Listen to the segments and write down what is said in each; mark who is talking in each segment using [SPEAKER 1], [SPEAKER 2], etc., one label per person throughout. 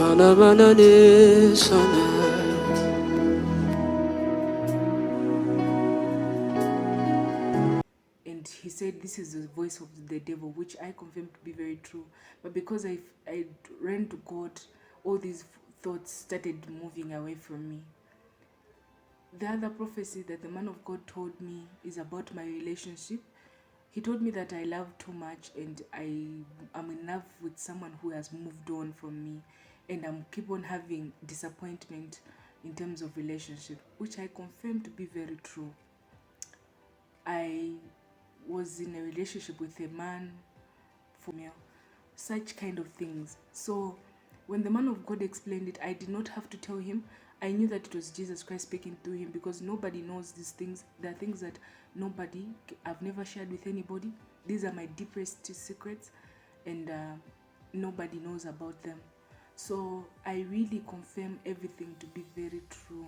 [SPEAKER 1] And he said this is the voice of the devil, which I confirmed to be very true. But because I ran to God, all these thoughts started moving away from me. The other prophecy that the man of God told me is about my relationship. He told me that I love too much and am in love with someone who has moved on from me, and I'm keep on having disappointment in terms of relationship, which I confirmed to be very true. I was in a relationship with a man for male, such kind of things. So when the man of God explained it, I did not have to tell him. I knew that it was Jesus Christ speaking through him, because nobody knows these things. There are things that I've never shared with anybody. These are my deepest secrets, and nobody knows about them. So I really confirm everything to be very true.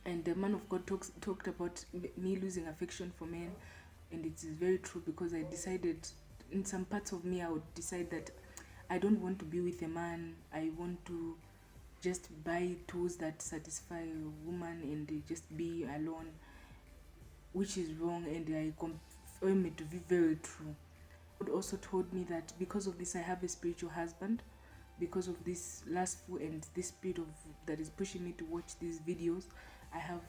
[SPEAKER 1] And the man of God talked about me losing affection for men, and it is very true, because I decided, in some parts of me, I would decide that I don't want to be with a man. I want to just buy tools that satisfy a woman and just be alone, which is wrong, and I confirm it to be very true. God also told me that because of this, I have a spiritual husband. Because of this lustful and this spirit of that is pushing me to watch these videos, I have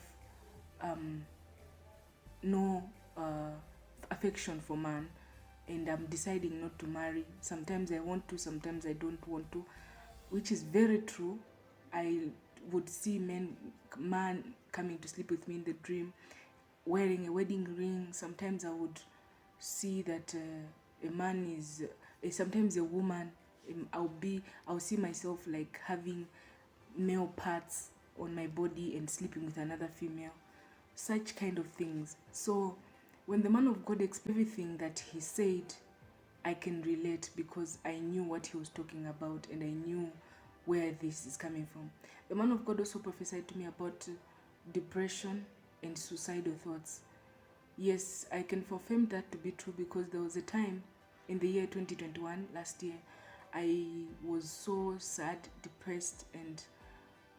[SPEAKER 1] no affection for man, and I'm deciding not to marry. Sometimes I want to, sometimes I don't want to, which is very true. I would see man coming to sleep with me in the dream, wearing a wedding ring. Sometimes I would see that a man is sometimes a woman. I'll see myself like having male parts on my body and sleeping with another female, such kind of things. So when the man of God explained everything that he said, I can relate, because I knew what he was talking about and I knew where this is coming from. The man of God also prophesied to me about depression and suicidal thoughts. Yes, I can confirm that to be true, because there was a time in the year 2021, last year, I was so sad, depressed, and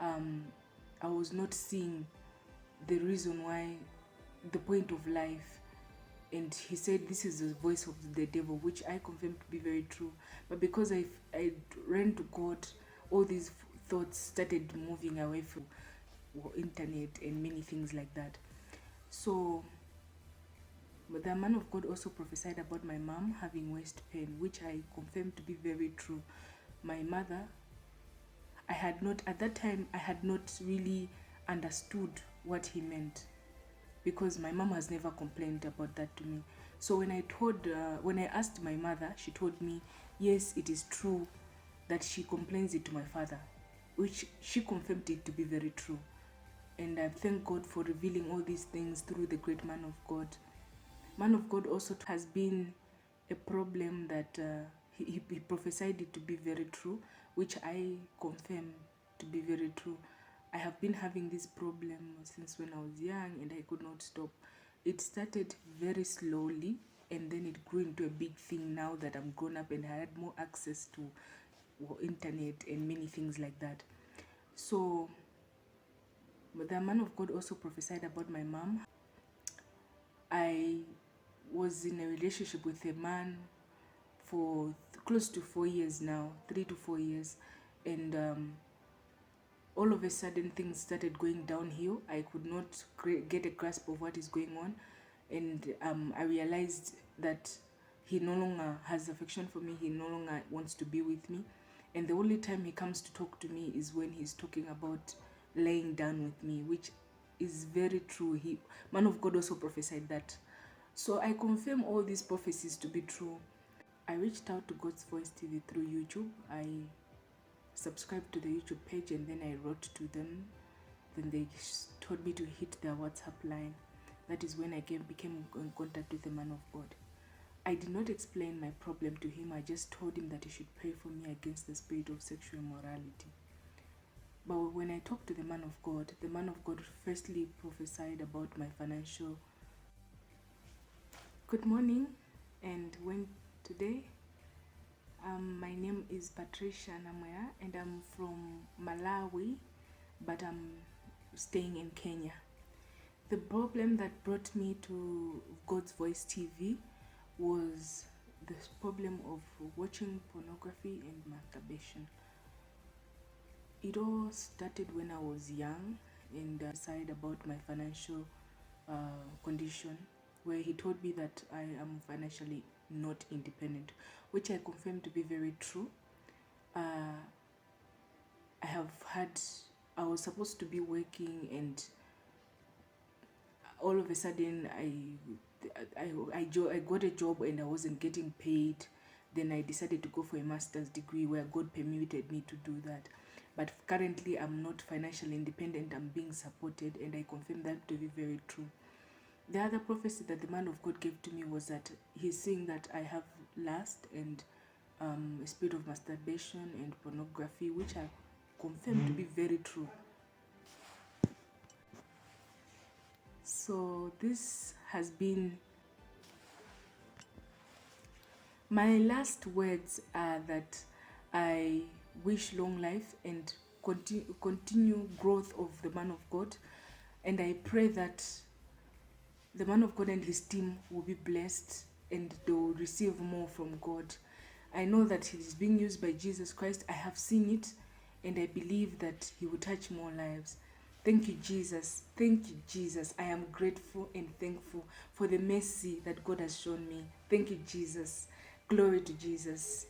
[SPEAKER 1] I was not seeing the reason why, the point of life. And he said this is the voice of the devil, which I confirmed to be very true. But because I ran to God, all these thoughts started moving away from internet and many things like that. So but the man of God also prophesied about my mom having waist pain, which I confirmed to be very true. My mother, at that time, I had not really understood what he meant, because my mom has never complained about that to me. So when I asked my mother, she told me, yes, it is true that she complains it to my father, which she confirmed it to be very true. And I thank God for revealing all these things through the great man of God. Man of God also has been a problem that he prophesied it to be very true, which I confirm to be very true. I have been having this problem since when I was young, and I could not stop. It started very slowly, and then it grew into a big thing now that I'm grown up and I had more access to internet and many things like that. So but the man of God also prophesied about my mom. I was in a relationship with a man for close to 4 years now, 3 to 4 years, and all of a sudden things started going downhill. I could not get a grasp of what is going on, and I realized that he no longer has affection for me. He no longer wants to be with me, and the only time he comes to talk to me is when he's talking about laying down with me, which is very true. Man of God also prophesied that. So I confirm all these prophecies to be true. I reached out to God's Voice TV through YouTube. I subscribed to the YouTube page, and then I wrote to them. Then they told me to hit their WhatsApp line. That is when I became in contact with the man of God. I did not explain my problem to him. I just told him that he should pray for me against the spirit of sexual immorality. But when I talked to the man of God firstly prophesied about my financial. Good morning, and when today My name is Patricia Namwea and I'm from Malawi, but I'm staying in Kenya. The problem that brought me to God's Voice TV was this problem of watching pornography and masturbation. It all started when I was young and I decided about my financial condition, where he told me that I am financially not independent, which I confirmed to be very true. I have had, I was supposed to be working, and all of a sudden I got a job and I wasn't getting paid. Then I decided to go for a master's degree where God permitted me to do that. But currently I'm not financially independent, I'm being supported, and I confirm that to be very true. The other prophecy that the man of God gave to me was that he's saying that I have lust and a spirit of masturbation and pornography, which I confirm to be very true. So this has been my last words are that I wish long life and continue growth of the man of God, and I pray that the man of God and his team will be blessed and they will receive more from God. I know that he is being used by Jesus Christ. I have seen it, and I believe that he will touch more lives. Thank you, Jesus. Thank you, Jesus. I am grateful and thankful for the mercy that God has shown me. Thank you, Jesus. Glory to Jesus.